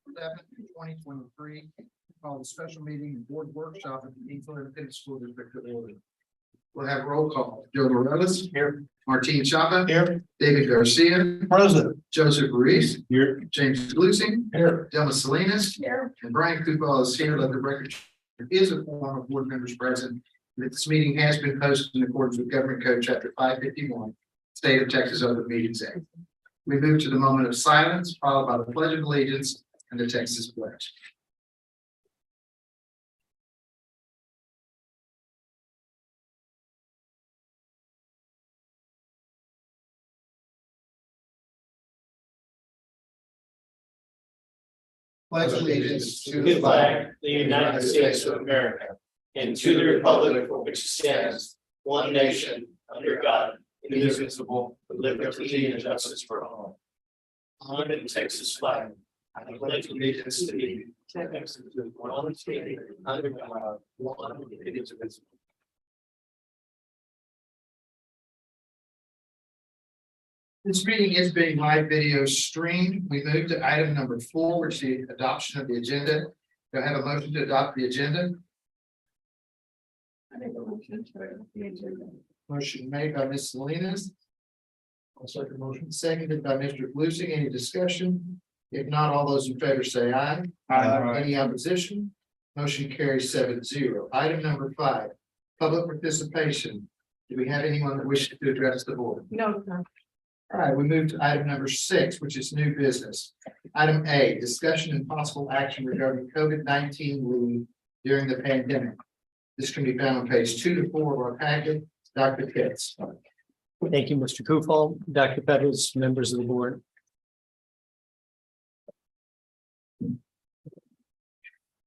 2023, called a special meeting and board workshop at the Eagle Independent School District of order. We'll have roll call. Joe Morales. Here. Martin Chapa. Here. David Garcia. Present. Joseph Ruiz. Here. James Glusing. Here. Delma Salinas. Here. And Brian Kupal is here. Let the record show there is a quorum of board members present. And this meeting has been posted in accordance with Government Code Chapter 551, State of Texas Open Meetings Act. We move to the moment of silence, followed by the Pledge of Allegiance and the Texas Pledge. Pledge allegiance to the flag, the United States of America, and to the republic for which it stands, one nation, under God, indivisible, with liberty and justice for all. On the Texas flag, I pledge allegiance to the one state, under God, one indivisible. This meeting is being live video streamed. We move to item number 4, which is the adoption of the agenda. Do I have a motion to adopt the agenda? I make a motion to adopt the agenda. Motion made by Ms. Salinas. I'll second motion. Seconded by Mr. Glusing. Any discussion? If not, all those in favor say aye. Aye. Any opposition? Motion carries 7-0. Item number 5, public participation. Do we have anyone that wishes to address the board? No, sir. All right, we move to item number 6, which is new business. Item A, discussion and possible action regarding COVID-19 leave during the pandemic. This can be found on page 2 to 4 of our packet. Dr. Pitts. Thank you, Mr. Kufal, Dr. Pettis, members of the board.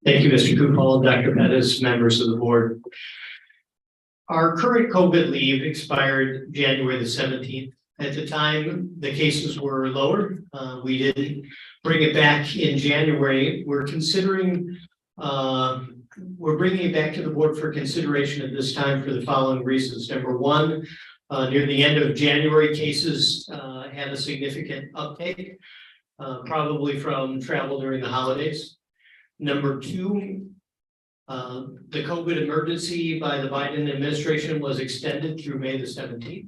Thank you, Mr. Kufal, Dr. Pettis, members of the board. Our current COVID leave expired January the 17th. At the time, the cases were lower. We didn't bring it back in January. We're considering, we're bringing it back to the board for consideration at this time for the following reasons. Number one, near the end of January, cases had a significant uptake, probably from travel during the holidays. Number two, the COVID emergency by the Biden administration was extended through May the 17th.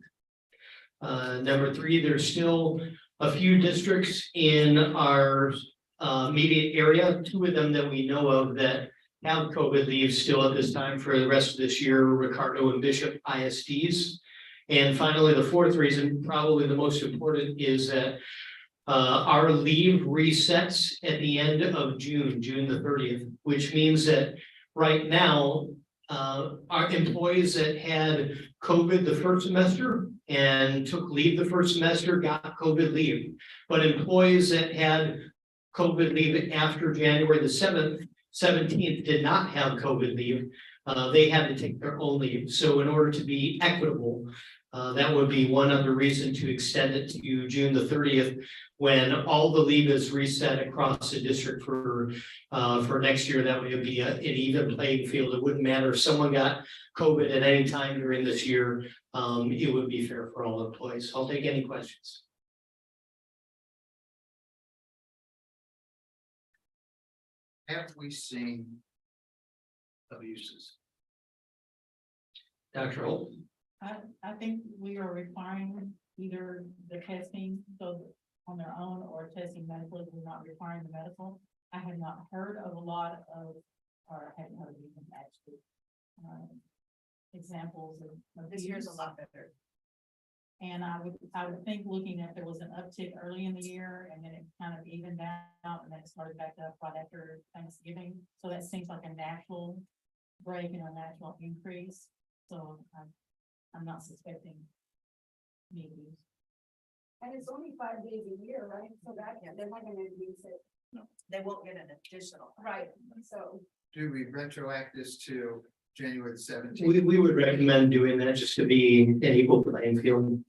Number three, there's still a few districts in our immediate area, 2 of them that we know of that have COVID leave still at this time for the rest of this year, Ricardo and Bishop ISDs. And finally, the 4th reason, probably the most important, is that our leave resets at the end of June, June the 30th, which means that right now, our employees that had COVID the first semester and took leave the first semester got COVID leave. But employees that had COVID leave after January the 17th did not have COVID leave. They had to take their own leave. So in order to be equitable, that would be one other reason to extend it to June the 30th, when all the leave is reset across the district for next year. That would be an even playing field. It wouldn't matter if someone got COVID at any time during this year. It would be fair for all employees. I'll take any questions. Have we seen abuses? Dr. Holt? I think we are requiring either the testing so on their own or testing medically. We're not requiring the medical. I have not heard of a lot of, or I haven't heard of even actually examples of This year's a lot better. And I would think looking at there was an uptick early in the year and then it kind of evened out and then it started back up right after Thanksgiving. So that seems like a natural break and a natural increase. So I'm not suspecting maybe. And it's only 5 days a year, right? So that, they're not gonna use it. No, they won't get an additional. Right, so. Do we retroact this to January the 17th? We would recommend doing that just to be an equal playing field.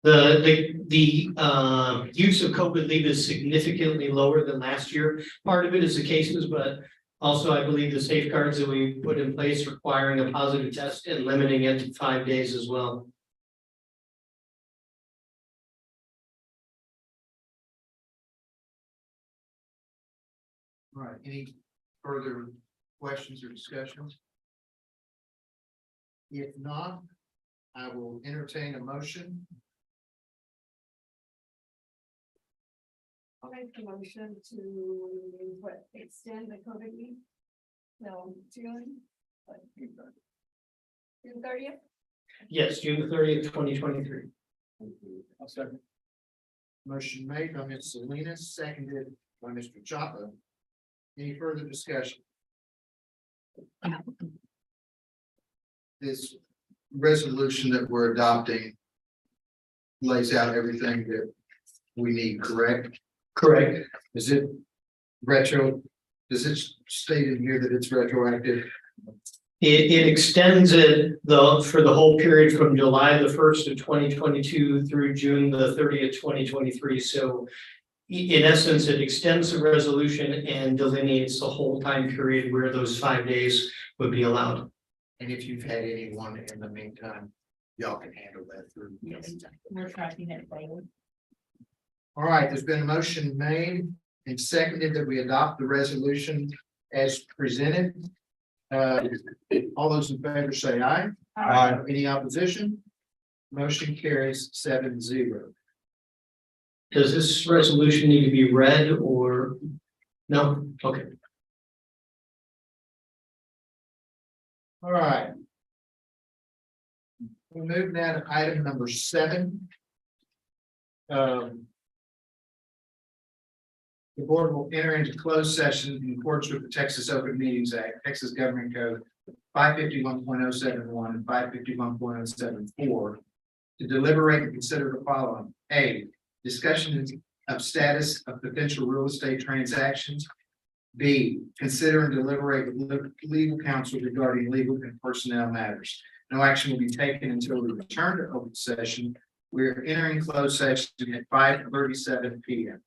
The use of COVID leave is significantly lower than last year. Part of it is the cases, but also I believe the safeguards that we put in place requiring a positive test and limiting it to 5 days as well. All right, any further questions or discussions? If not, I will entertain a motion. I'll make the motion to, what, extend the COVID leave? No, June. what, June 30th? Yes, June 30th, 2023. I'll second. Motion made by Ms. Salinas, seconded by Mr. Chapa. Any further discussion? This resolution that we're adopting lays out everything that we need, correct? Correct. Is it retro? Does it state in here that it's retroactive? It extends it for the whole period from July the 1st of 2022 through June the 30th, 2023. So in essence, it extends the resolution and delineates the whole time period where those 5 days would be allowed. And if you've had anyone in the meantime, y'all can handle that through. We're tracking it daily. All right, there's been a motion made and seconded that we adopt the resolution as presented. All those in favor say aye. Aye. Any opposition? Motion carries 7-0. Does this resolution need to be read or no? Okay. All right. We move now to item number 7. The board will enter into closed session in accordance with the Texas Open Meetings Act, Texas Government Code 551.071 and 551.074 to deliberate and consider the following: A, discussion of status of potential real estate transactions. B, consider and deliberate with legal counsel regarding legal and personnel matters. No action will be taken until we return to open session. We are entering closed session at 5:37 p.m.